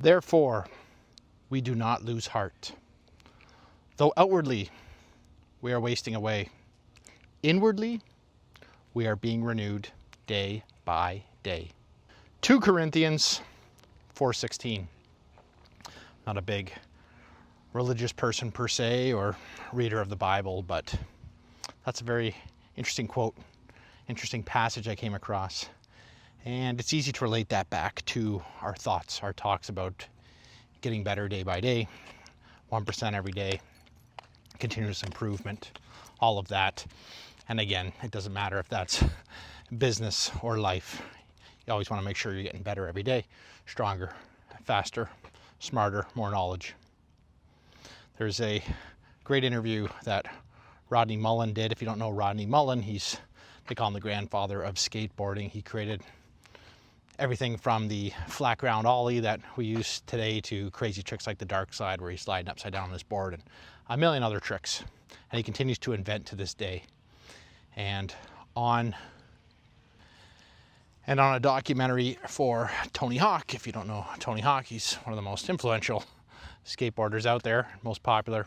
Therefore, we do not lose heart. Though outwardly we are wasting away, inwardly we are being renewed day by day. 2 Corinthians 4:16. Not a big religious person per se or reader of the Bible, but that's a very interesting quote, interesting passage I came across. And it's easy to relate that back to our thoughts, our talks about getting better day by day, 1% every day, continuous improvement, all of that. And again, it doesn't matter if that's business or life. You always want to make sure you're getting better every day, stronger, faster, smarter, more knowledge. There's a great interview that Rodney Mullen did. If you don't know Rodney Mullen, they call him the grandfather of skateboarding. He created everything from the flat ground ollie that we use today to crazy tricks like the dark side where he's sliding upside down on his board and a million other tricks. And he continues to invent to this day. And on a documentary for Tony Hawk, if you don't know Tony Hawk, he's one of the most influential skateboarders out there, most popular.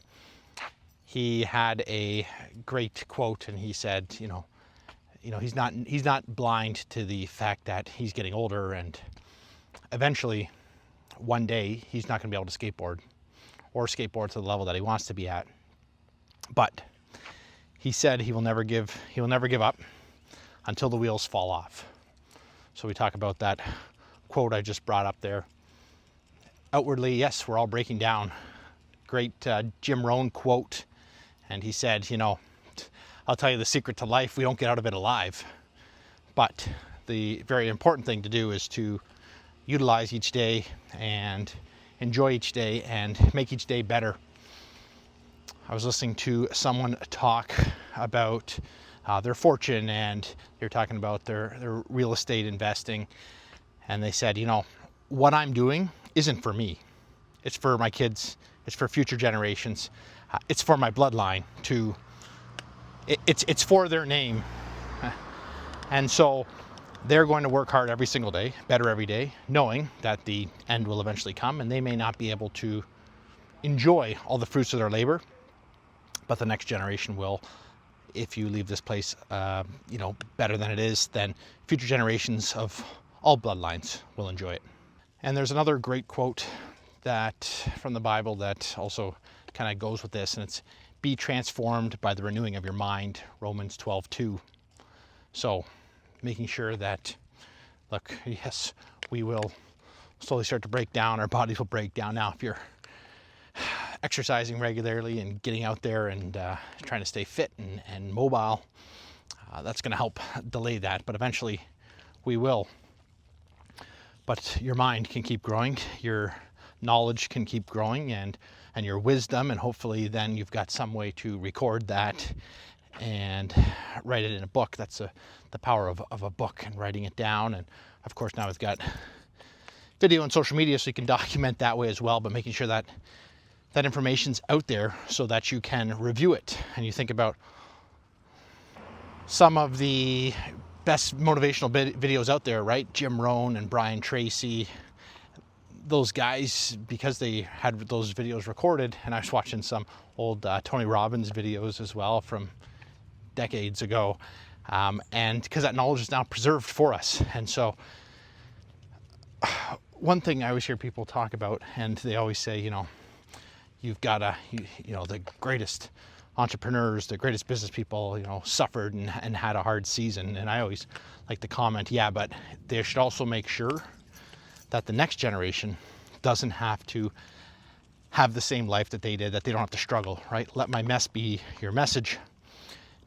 He had a great quote, and he said, he's not blind to the fact that he's getting older, and eventually, one day, he's not going to be able to skateboard to the level that he wants to be at. But he said he will never give up until the wheels fall off. So we talk about that quote I just brought up there. Outwardly, yes, we're all breaking down. Great Jim Rohn quote. And he said, I'll tell you the secret to life, we don't get out of it alive. But the very important thing to do is to utilize each day and enjoy each day and make each day better. I was listening to someone talk about their fortune, and they're talking about their real estate investing. And they said, what I'm doing isn't for me. It's for my kids. It's for future generations. It's for my bloodline it's for their name. And so they're going to work hard every single day, better every day, knowing that the end will eventually come and they may not be able to enjoy all the fruits of their labor, but the next generation will. If you leave this place, better than it is, then future generations of all bloodlines will enjoy it. And there's another great quote that from the Bible that also kind of goes with this, and it's be transformed by the renewing of your mind, Romans 12:2. So making sure that, look, yes, we will slowly start to break down, our bodies will break down. Now, if you're exercising regularly and getting out there and trying to stay fit and mobile, that's going to help delay that, but eventually we will. But your mind can keep growing, your knowledge can keep growing, and your wisdom, and hopefully then you've got some way to record that and write it in a book. That's the power of a book and writing it down. And of course now it's got video and social media, so you can document that way as well, but making sure that that information's out there so that you can review it. And you think about some of the best motivational videos out there, right? Jim Rohn and Tracy, those guys, because they had those videos recorded. And I was watching some old Tony Robbins videos as well from decades ago, and because that knowledge is now preserved for us. And so one thing I always hear people talk about, and they always say, you've got the greatest entrepreneurs, the greatest business people, suffered and had a hard season. And I always like to comment, yeah, but they should also make sure that the next generation doesn't have to have the same life that they did, that they don't have to struggle, right? Let my mess be your message.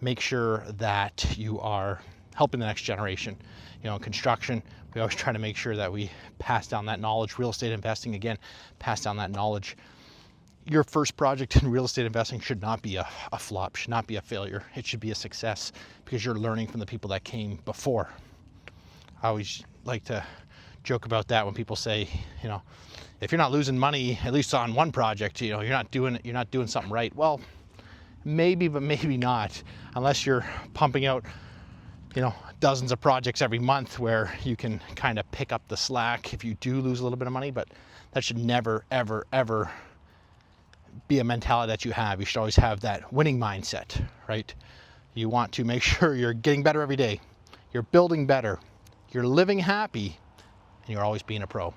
Make sure that you are helping the next generation. Construction, we always try to make sure that we pass down that knowledge. Real estate investing, again, pass down that knowledge. Your first project in real estate investing should not be a flop, should not be a failure. It should be a success because you're learning from the people that came before. I always like to joke about that when people say, if you're not losing money, at least on one project, you're not doing something right. Well, maybe, but maybe not, unless you're pumping out dozens of projects every month where you can kind of pick up the slack if you do lose a little bit of money, but that should never, ever, ever be a mentality that you have. You should always have that winning mindset, right? You want to make sure you're getting better every day. You're building better. You're living happy, and you're always being a pro.